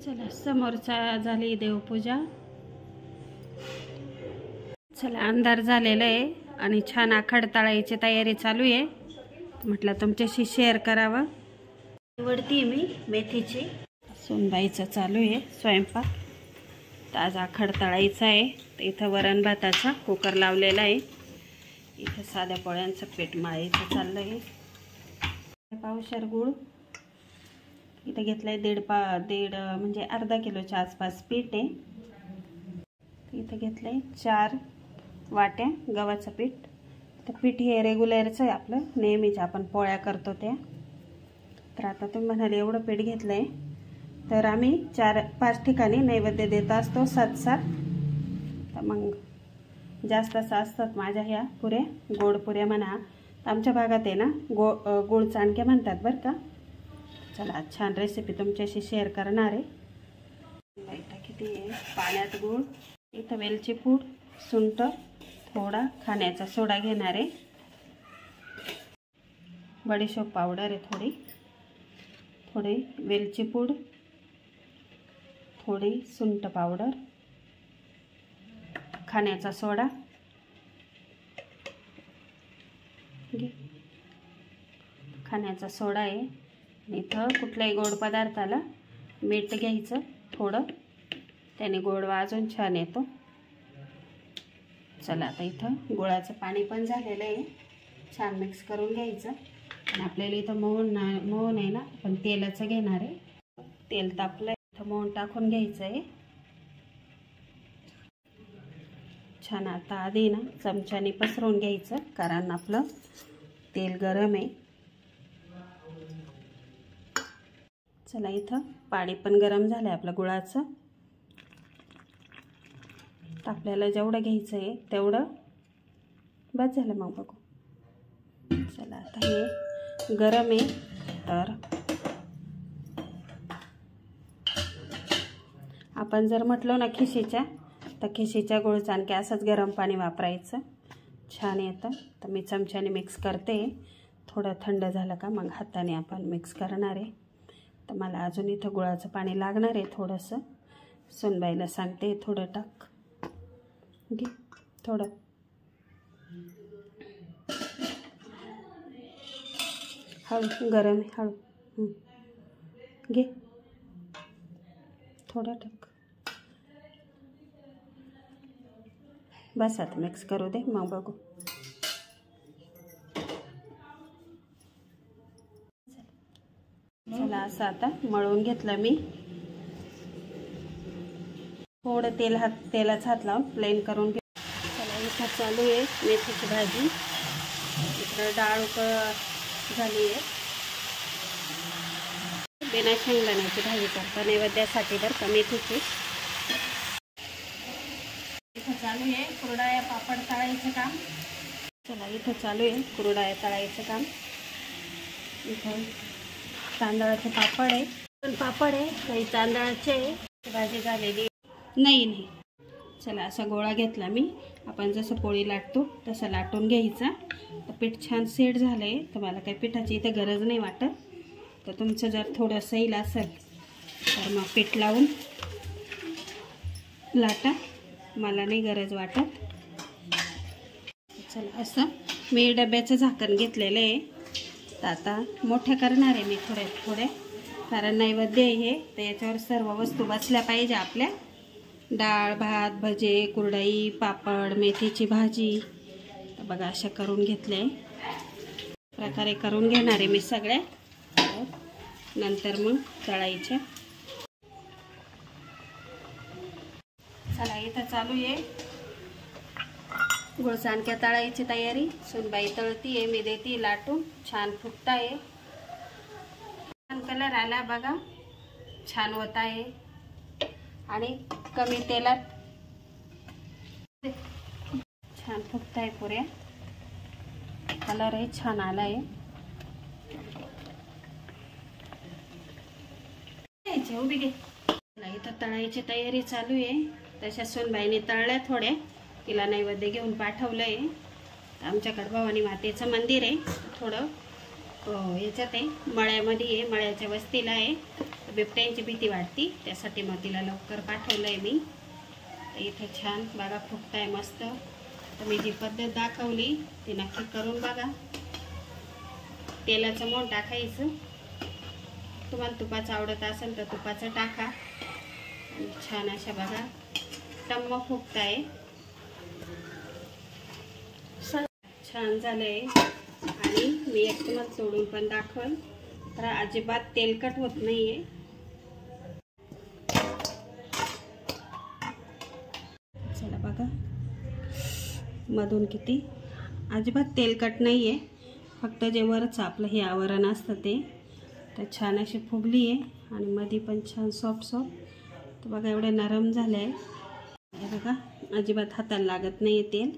चला समोरचा झाली देवपूजा। चला अंधार झालेला आहे आणि छान आखाड तळायची तयारी चालू आहे, म्हटलं तुमच्याशी शेअर करावं। निवडती मी मेथीची। सोनबाईचं चालू आहे स्वयंपाक। ताजा आखाड तळायचा आहे, तर इथं वरण भाताचा कुकर लावलेला आहे। इथं साध्या पोळ्यांचं पीठ मळायचं चाललं आहे। पावशेर गूळ इथं घेतलंय, दीड म्हणजे अर्धा किलोच्या आसपास पीठ आहे। इथं घेतलंय 4 वाट्या गव्हाचं पीठ। तर पीठ हे रेग्युलरचं आहे आपलं, नेहमीच आपण पोळ्या करतो त्या। तर आता तुम्ही म्हणाले एवढं पीठ घेतलंय, तर आम्ही 4-5 ठिकाणी नैवेद्य देत असतो, 7-7। तर मग जास्त असतात माझ्या ह्या पुऱ्या, गोड पुऱ्या म्हणा। आमच्या भागात आहे ना गुळ चाणक्या म्हणतात बरं का। चला छान रेसिपी तुमच्याशी शेअर करणार आहे। किती आहे पाण्यात गूळ, इथं वेलची पूड, सुंठ, थोडा खाण्याचा सोडा घेणार आहे, बडीशोप पावडर आहे थोडी वेलची पूड, थोडी सुंठ पावडर, खाण्याचा सोडा, खाण्याचा सोडा आहे। इथं कुठल्याही गोड पदार्थाला मीठ घ्यायचं थोडं, त्याने गोडवा अजून छान येतो। चला आता इथं गुळाचं पाणी पण झालेलं आहे, छान मिक्स करून घ्यायचं। आणि आपल्याला इथं मोहन आहे ना, पण तेलाचं घेणार आहे। तेल तापलं, इथं मोहन टाकून घ्यायचं आहे। छान आता आधी ना चमच्याने पसरवून घ्यायचं, कारण आपलं तेल गरम आहे। चला इथं पाणी पण गरम झालं आहे आपलं गुळाचं। आपल्याला जेवढं घ्यायचं आहे तेवढं बस झालं, मग बघू। चला आता हे गरम आहे, तर आपण जर म्हटलो ना खिशीच्या, तर खिशीच्या गुळ चाणक्या असंच गरम पाणी वापरायचं, छान येतं। तर मी चमच्याने मिक्स करते, थोडं थंड झालं का मग हाताने आपण मिक्स करणार आहे। तर मला अजून इथं गुळाचं पाणी लागणार आहे थोडंसं। सोनबाईला सांगते थोडं टाक, घे थोडं। हळू गरम आहे, हळू घे, थोडं टाक, बस आता मिक्स करू दे, मग बघू। चला असं आता मळून घेतलं मी, थोडं तेलाचा हात लावून प्लेन करून घे। चला इथं चालू आहे मेथीची भाजी, इकडं डाळ झाली आहे। बिना शेंगदाण्याची भाजी करता नैवेद्यासाठी बरं का मेथीची। इथं चालू आहे कुरडया पापड तळायचं काम। चला इथं चालू आहे कुरडया तळायचं काम। इथं तांदळाचे पापड आहे, पण पापड आहे काही तांदळाचे, भाजी झालेली नाही। चला असा गोळा घेतला मी, आपण जसं पोळी लाटतो तसं लाटून घ्यायचा। तर पीठ छान सेट झालं आहे, तर मला काही पिठाची इथं गरज नाही वाटत। तर तुमचं जर थोडं सैल असेल तर मग पीठ लावून लाटा, मला नाही गरज वाटत। चला असं मी डब्याचं झाकण घेतलेलं आहे, तर आता मोठ्या करणार आहे मी थोड्या, कारण नैवेद्य आहे तर याच्यावर सर्व वस्तू बसल्या पाहिजे आपल्या। डाळ, भात, भजे, कुरडई, पापड, मेथीची भाजी, तर बघा अशा करून घेतले प्रकारे करून घेणार आहे मी सगळ्या, नंतर मग तळायच्या। चला इथं चालू आहे गुळ चाणक्या तळायची तयारी। सोनबाई तळती आहे, मी देते लाटून, छान फुटत आहे, छान कलर आला बघा, छान होत आहे आणि कमी तेलात छान फुगत आहे पुऱ्या, कलर आहे छान आला आहे। उभी घे। इथं तळायची तयारी चालू आहे, तशा सोनबाईने तळल्या थोड्या, तिला नैवेद्य घेऊन पाठवलंय। आमच्याकडे भवानी मातेचं मंदिर आहे, थोडं याच्यात आहे, मळ्यामध्ये आहे, मळ्याच्या वस्तीला आहे। बिबट्यांची भीती वाटते, त्यासाठी मग तिला लवकर पाठवलं आहे मी. इथे छान बघा फुगताय मस्त. तर मी जी पद्धत दाखवली ती नक्की करून बघा. तेलाचं मोहन टाकायचं, तुम्हाला तुपाचं आवडत असेल तर तुपाचं टाका. आणि छान अशा बघा टम्म फुगताय. छान झालंय. आणि मी एक तुम्हाला तोडून पण दाखवल, तर अजिबात तेलकट होत नाहीये. चला बघा मधून किती अजिबात तेलकट नाहीये, फक्त जे वरचं आपलं हे आवरण असतं ते. तर छान अशी फुगली आहे आणि मध्ये पण छान सॉफ्ट सॉफ्ट. तर बघा एवढे नरम झाले आहे. हे बघा अजिबात हाताला लागत नाही आहे तेल,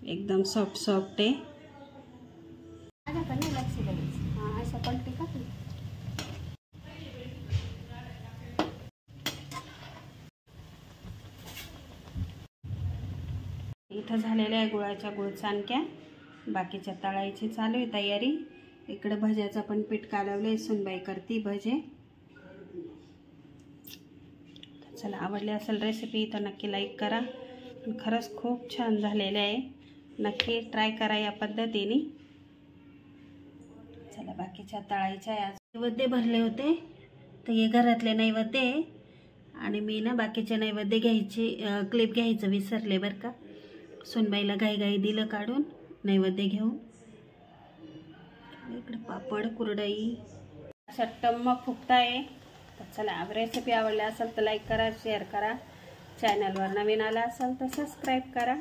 एकदम सॉफ्ट सॉफ्ट आहे. असं पलटी का इथं झालेल्या आहे गुळाच्या गुळचाणक्या. बाकीच्या तळायची चालू आहे तयारी. इकडे भज्याचं पण पीठ कालवलंय, सुनबाई करती भजे. चला आवडली असेल रेसिपी तर नक्की लाईक करा. खरंच खूप छान झालेले आहे, नक्की ट्राय करा या पद्धतीने. चला बाकीच्या तळायच्या आहे. आज नैवेद्य भरले होते, तर हे घरातले नैवेद्य आहे. आणि मी ना बाकीचे नैवेद्य घ्यायची क्लिप घ्यायचं विसरले बरं का. सुनबाईला घाई दिलं काढून नैवेद्य घेऊन. इकडे पापड कुरडई अशा टम्म फुगताय. तर चला रेसिपी आवडली असेल तर लाईक करा, शेअर करा. चॅनलवर नवीन आला असेल तर सबस्क्राईब करा.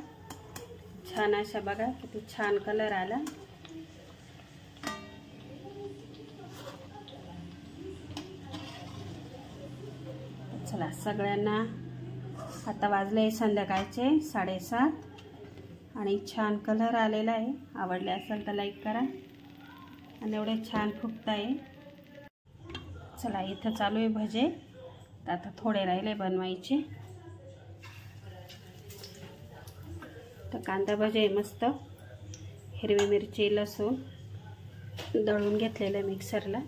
छान अशा बघा किती छान कलर आला. चला सगळ्यांना आता वाजले संध्याकाळचे 7:30 आणि छान कलर आलेला आहे. आवडले असेल तर लाईक करा. आणि एवढे छान फुगताय. चला इथं चालू आहे भजे, तर आता थोडे राहिले बनवायचे. तर कांदा भजे मस्त, हिरवी मिरची लसूण दळून घेतलेलं मिक्सरला.